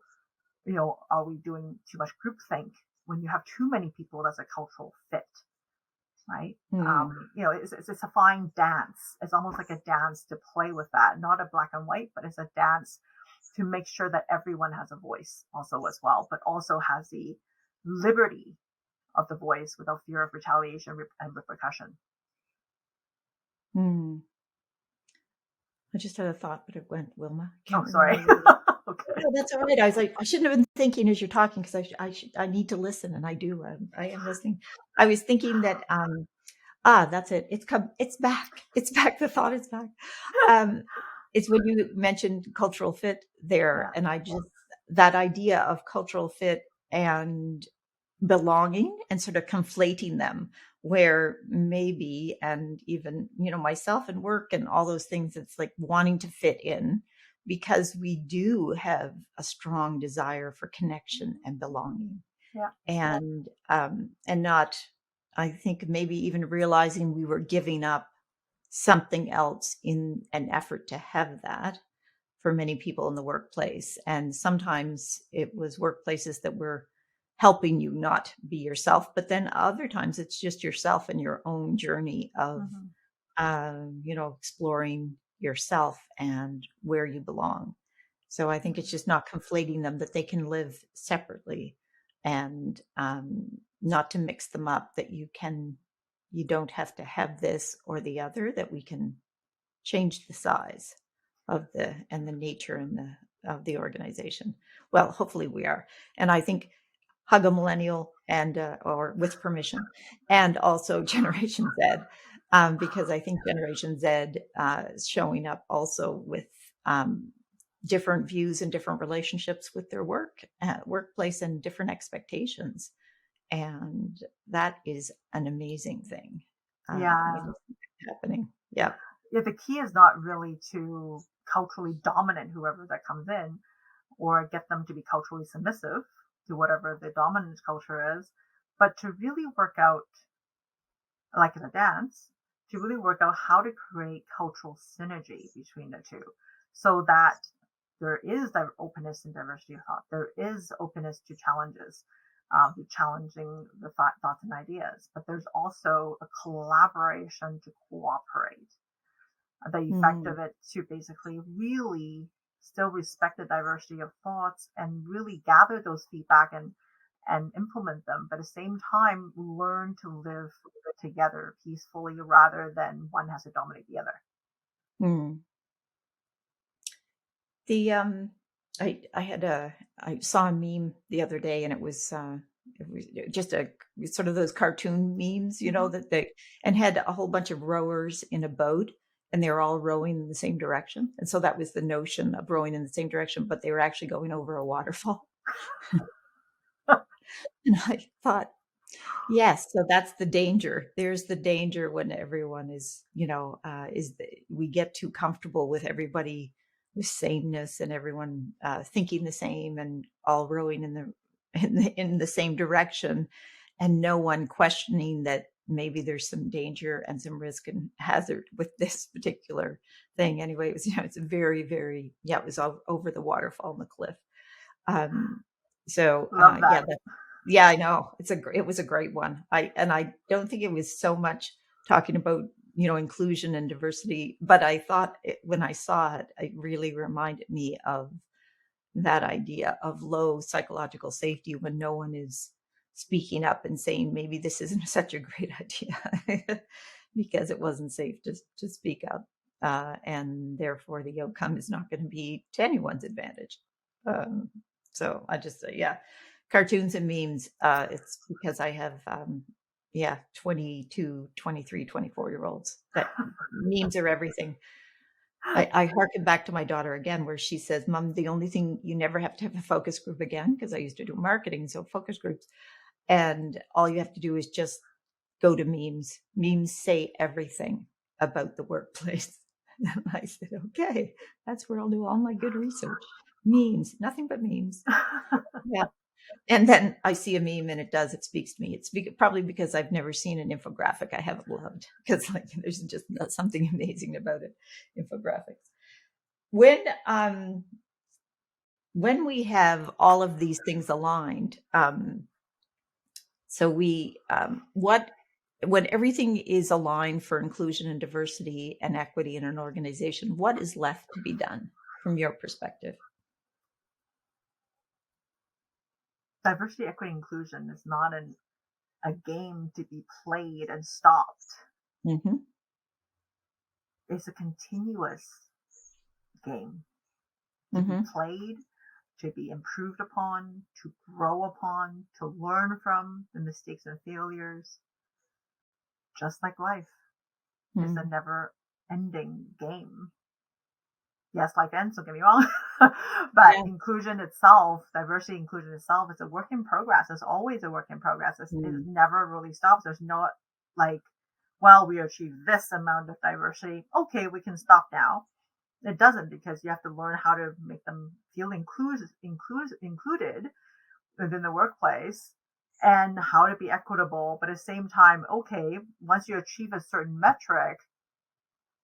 are we doing too much groupthink when you have too many people as a cultural fit? Right. It's a fine dance. It's almost like a dance to play with that, not a black and white, but it's a dance to make sure that everyone has a voice also as well, but also has the liberty of the voice without fear of retaliation and repercussion. I just had a thought, but it went, Wilma. Sorry. Okay. No, that's all right. I was like, I shouldn't have been thinking as you're talking, because I need to listen, and I do. I am listening. I was thinking that that's it. It's back. It's back. The thought is back. It's when you mentioned cultural fit there, and I just, that idea of cultural fit and belonging, and sort of conflating them, where maybe, and even, myself and work and all those things, it's like wanting to fit in, because we do have a strong desire for connection and belonging. And not, I think, maybe even realizing we were giving up something else in an effort to have that for many people in the workplace. And sometimes it was workplaces that were helping you not be yourself, but then other times it's just yourself and your own journey of, exploring yourself and where you belong. So I think it's just not conflating them, that they can live separately, and not to mix them up, that you don't have to have this or the other, that we can change the size of the nature and of the organization. Well, hopefully we are. And I think hug a millennial, and or with permission, and also Generation Z, because I think Generation Z is showing up also with different views and different relationships with their workplace, and different expectations. And that is an amazing thing. Happening. Yeah. The key is not really to culturally dominate whoever that comes in, or get them to be culturally submissive to whatever the dominant culture is, but to really work out, like in a dance, to really work out how to create cultural synergy between the two, so that there is openness and diversity of thought. There is openness to challenges. through challenging the thoughts and ideas. But there's also a collaboration to cooperate. The effect of it to basically really still respect the diversity of thoughts and really gather those feedback and implement them, but at the same time learn to live together peacefully rather than one has to dominate the other. I saw a meme the other day, and it was just a sort of those cartoon memes, that they and had a whole bunch of rowers in a boat, and they were all rowing in the same direction. And so that was the notion of rowing in the same direction, but they were actually going over a waterfall. And I thought, yes, so that's the danger. There's the danger when everyone is, we get too comfortable with everybody with sameness and everyone thinking the same and all rowing in the same direction, and no one questioning that maybe there's some danger and some risk and hazard with this particular thing. Anyway, it was, it's a very, very, it was all over the waterfall and the cliff. Love that. Yeah, I know. It was a great one. I don't think it was so much talking about, inclusion and diversity, but I thought when I saw it, it really reminded me of that idea of low psychological safety when no one is speaking up and saying, maybe this isn't such a great idea because it wasn't safe to speak up. And therefore the outcome is not going to be to anyone's advantage. So I just say, cartoons and memes. It's because I have, 22, 23, 24-year-olds that memes are everything. I harken back to my daughter again, where she says, Mom, the only thing, you never have to have a focus group again, because I used to do marketing. So focus groups. And all you have to do is just go to memes. Memes say everything about the workplace. And I said, okay, that's where I'll do all my good research. Memes, nothing but memes. Yeah. And then I see a meme and it speaks to me. It's probably because I've never seen an infographic I haven't loved, because there's just something amazing about it. Infographics. When we have all of these things aligned, when everything is aligned for inclusion and diversity and equity in an organization, what is left to be done from your perspective? Diversity, equity, inclusion is not a game to be played and stopped. Mm-hmm. It's a continuous game to Mm-hmm. be played, to be improved upon, to grow upon, to learn from the mistakes and failures. Just like life is a never-ending game. Yes, life ends, don't get me wrong. But inclusion itself, diversity, inclusion itself, is a work in progress. It's always a work in progress. It never really stops. There's not like, well, we achieved this amount of diversity. Okay, we can stop now. It doesn't, because you have to learn how to make them feel included within the workplace, and how to be equitable. But at the same time, okay, once you achieve a certain metric,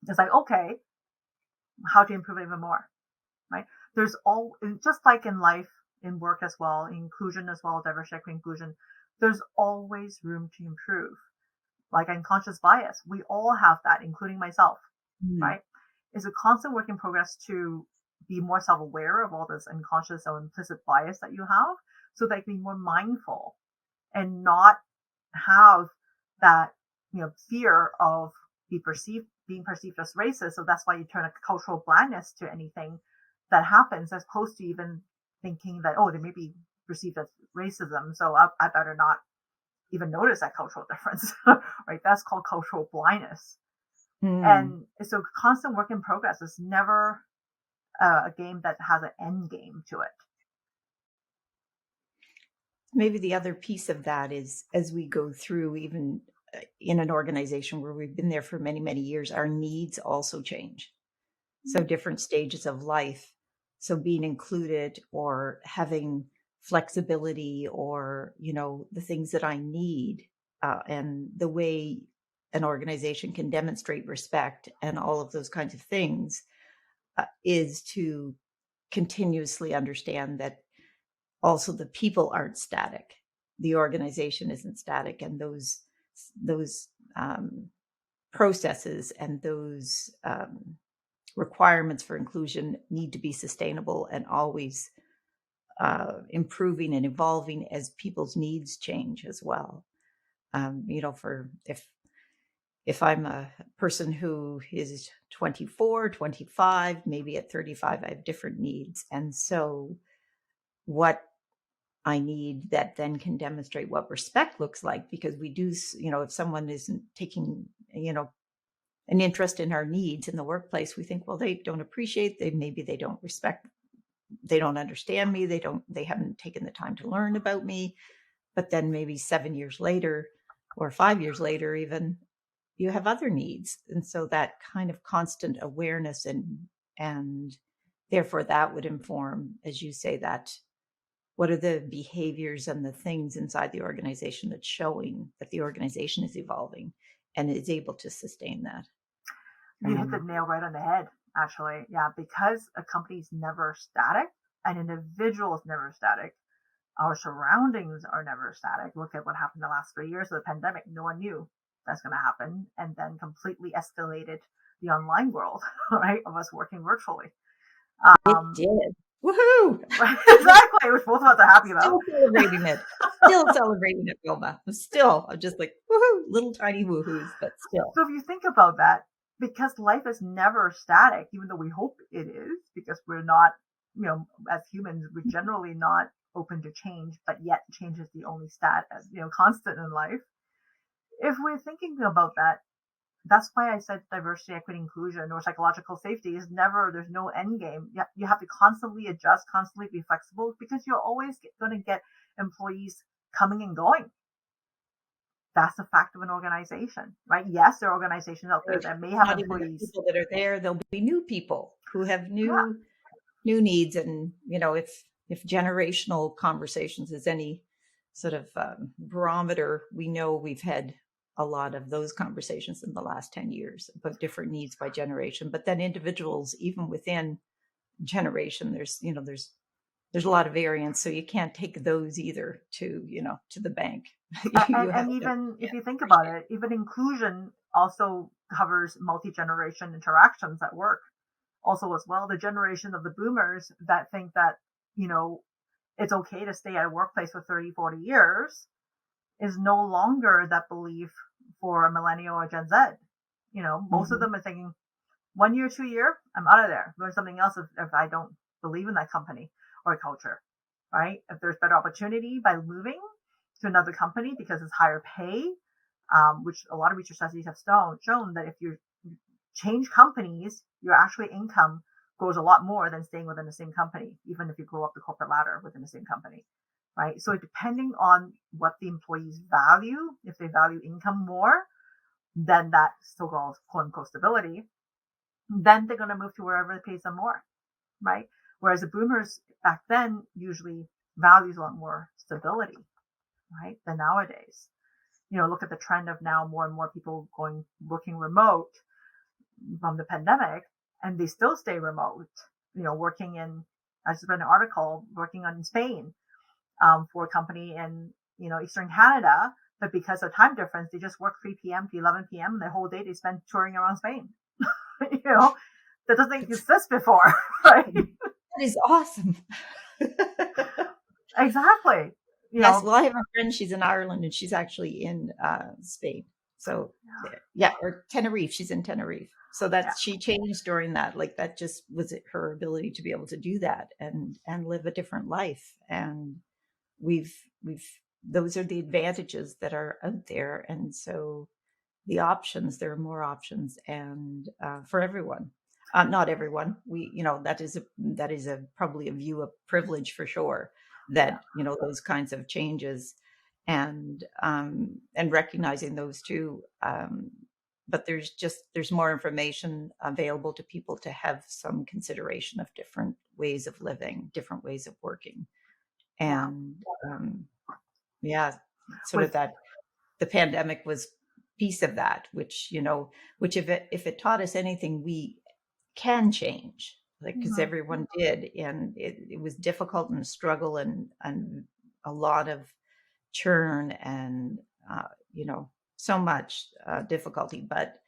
it's like, okay, how to improve it even more, right? There's just like in life, in work as well, inclusion as well, diversity, equity, inclusion, there's always room to improve. Like unconscious bias, we all have that, including myself, right? It's a constant work in progress to be more self-aware of all this unconscious or implicit bias that you have, so that you can be more mindful and not have that, fear of being perceived as racist. So that's why you turn a cultural blindness to anything that happens, as opposed to even thinking that, they may be perceived as racism, so I better not even notice that cultural difference, right? That's called cultural blindness. And so constant work in progress is never a game that has an end game to it. Maybe the other piece of that is, as we go through, even in an organization where we've been there for many, many years, our needs also change. So different stages of life. So being included or having flexibility, or, the things that I need, and the way an organization can demonstrate respect and all of those kinds of things, is to continuously understand that also the people aren't static. the organization isn't static, and those processes and those requirements for inclusion need to be sustainable and always improving and evolving as people's needs change as well. For if I'm a person who is 24, 25, maybe at 35, I have different needs. And so what I need that then can demonstrate what respect looks like, because we do, if someone isn't taking, an interest in our needs in the workplace, we think, well, they don't appreciate, maybe they don't respect, they don't understand me, they haven't taken the time to learn about me. But then maybe 7 years later or 5 years later, even, you have other needs. And so that kind of constant awareness and therefore that would inform, as you say, that what are the behaviors and the things inside the organization that's showing that the organization is evolving and is able to sustain that. You hit the nail right on the head, actually. Yeah, because a company's never static, an individual is never static. Our surroundings are never static. Look at what happened the last 3 years of the pandemic. No one knew that's going to happen, and then completely escalated the online world, right, of us working virtually. It did. Woohoo! Exactly, which both of us are happy about. Still celebrating it, Wilma. I'm just like, woohoo, little tiny woohoos, but still. So if you think about that, because life is never static, even though we hope it is, because we're not, as humans, we're generally not open to change, but yet change is the only constant in life. If we're thinking about that, that's why I said diversity, equity, inclusion, or psychological safety is there's no end game. You have to constantly adjust, constantly be flexible, because you're always going to get employees coming and going. That's the fact of an organization, right? Yes, there are organizations out there that may have employees. People that are there, there'll be new people who have new needs. And, if generational conversations is any sort of barometer, we know we've had a lot of those conversations in the last 10 years about different needs by generation. But then individuals, even within generation, there's a lot of variance. So you can't take those either to the bank. If you think about it, even inclusion also covers multi-generation interactions at work. Also as well, the generation of the boomers that think that, it's okay to stay at a workplace for 30, 40 years is no longer that belief for a millennial or Gen Z. Most of them are thinking 1 year, 2 year, I'm out of there. I'm doing something else if I don't believe in that company or culture, right? If there's better opportunity by moving to another company because it's higher pay, which a lot of research studies have shown that if you change companies, your actual income grows a lot more than staying within the same company, even if you grow up the corporate ladder within the same company, right? So depending on what the employees value, if they value income more than that so-called quote-unquote stability, then they're going to move to wherever it pays them more, right? Whereas the boomers back then usually values a lot more stability, right, than nowadays. Look at the trend of now more and more people working remote from the pandemic, and they still stay remote, working in, I just read an article, working in Spain for a company in, Eastern Canada, but because of time difference, they just work 3 p.m. to 11 p.m. and the whole day they spend touring around Spain. That doesn't exist before, right? That is awesome. Exactly. Yes, well, I have a friend, she's in Ireland and she's actually in Spain. So or Tenerife, she's in Tenerife. So she changed during that. Like that just was her ability to be able to do that and live a different life. And those are the advantages that are out there. And so the options, there are more options and for everyone. Not everyone. That is probably a view of privilege for sure, that, those kinds of changes and recognizing those too. But there's more information available to people to have some consideration of different ways of living, different ways of working. And sort of that the pandemic was piece of that, which if it taught us anything, we can change, because everyone did, and it was difficult and a struggle and a lot of churn and, so much difficulty, but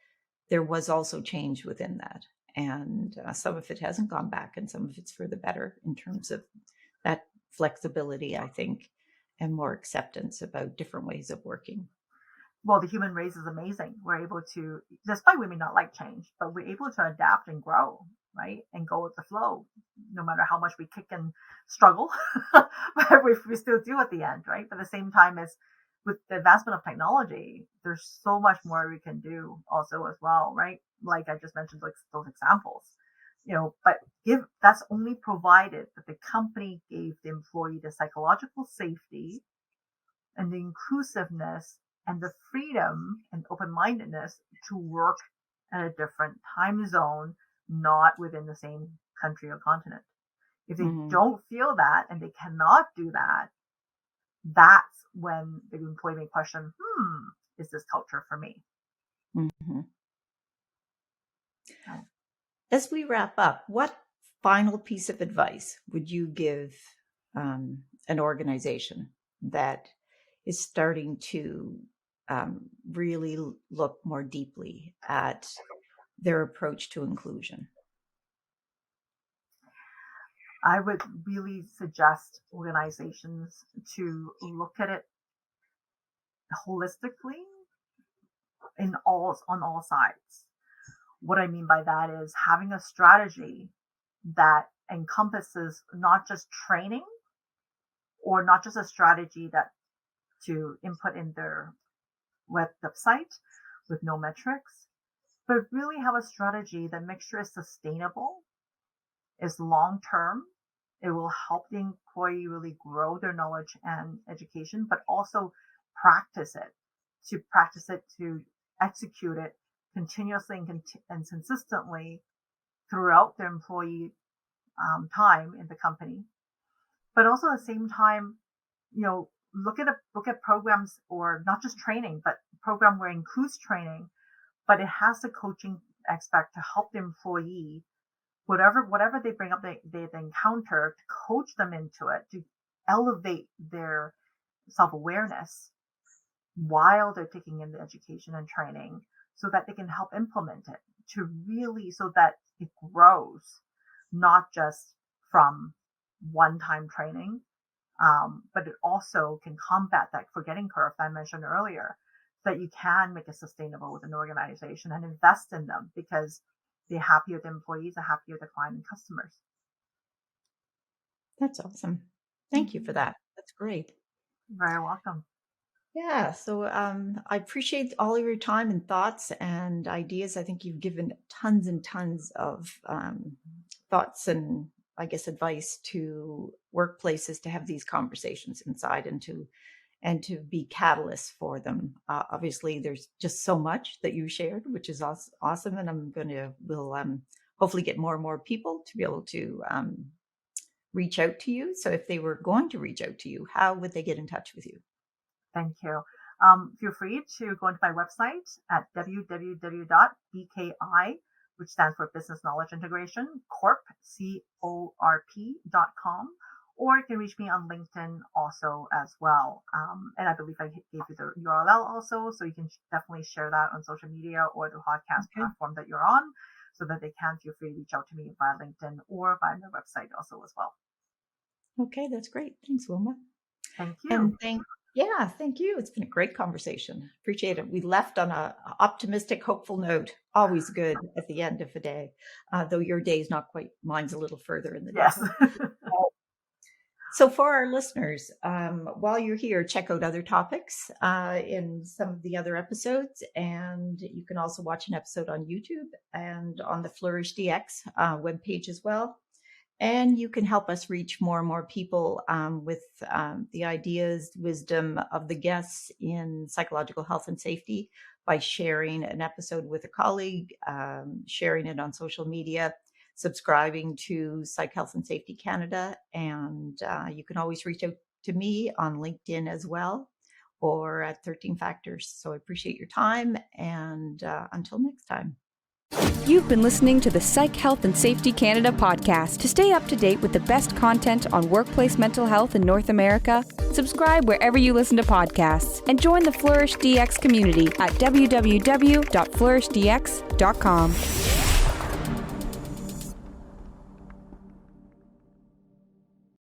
there was also change within that. And some of it hasn't gone back and some of it's for the better in terms of that flexibility, I think, and more acceptance about different ways of working. Well, the human race is amazing. We're able to, despite we may not like change, but we're able to adapt and grow, right? And go with the flow, no matter how much we kick and struggle, but we still do at the end, right? But at the same time as with the advancement of technology, there's so much more we can do also as well, right? Like I just mentioned, like those examples, but that's only provided that the company gave the employee the psychological safety and the inclusiveness and the freedom and open-mindedness to work at a different time zone, not within the same country or continent. If they don't feel that and they cannot do that, that's when the employee may question, is this culture for me? Mm-hmm. As we wrap up, what final piece of advice would you give an organization that is starting to really look more deeply at their approach to inclusion? I would really suggest organizations to look at it holistically on all sides. What I mean by that is having a strategy that encompasses not just training or not just a strategy that to input in their website with no metrics, but really have a strategy that makes sure it's sustainable, is long-term. It will help the employee really grow their knowledge and education, but also practice it, to execute it continuously and consistently throughout their employee time in the company. But also at the same time, look at programs, or not just training, but program where it includes training, but it has the coaching aspect to help the employee, whatever they bring up, they encounter, to coach them into it, to elevate their self-awareness while they're taking in the education and training, so that they can help implement it so that it grows, not just from one-time training, but it also can combat that forgetting curve that I mentioned earlier, that you can make it sustainable with an organization and invest in them, because the happier the employees, the happier the client and customers. That's awesome. Thank you for that. That's great. You're very welcome. Yeah, so I appreciate all of your time and thoughts and ideas. I think you've given tons and tons of thoughts and, I guess, advice to workplaces to have these conversations inside and to be catalysts for them. Obviously, there's just so much that you shared, which is awesome, and we'll hopefully get more and more people to be able to reach out to you. So if they were going to reach out to you, how would they get in touch with you? Thank you. Feel free to go into my website at www.bki, which stands for Business Knowledge Integration, Corp, CORP.com, or you can reach me on LinkedIn also as well. And I believe I gave you the URL also, so you can definitely share that on social media or the podcast platform that you're on, so that they can feel free to reach out to me via LinkedIn or via my website also as well. Okay, that's great. Thanks, Wilma. Thank you. And thank you. It's been a great conversation. Appreciate it. We left on a optimistic, hopeful note. Always good at the end of the day, though your day is not quite, mine's a little further in the day. Yes. So for our listeners, while you're here, check out other topics in some of the other episodes. And you can also watch an episode on YouTube and on the Flourish DX webpage as well. And you can help us reach more and more people with the ideas, wisdom of the guests in psychological health and safety by sharing an episode with a colleague, sharing it on social media, subscribing to Psych Health and Safety Canada. And you can always reach out to me on LinkedIn as well, or at 13 Factors. So I appreciate your time, and until next time. You've been listening to the Psych Health and Safety Canada podcast. To stay up to date with the best content on workplace mental health in North America, Subscribe wherever you listen to podcasts and join the Flourish DX community at www.flourishdx.com.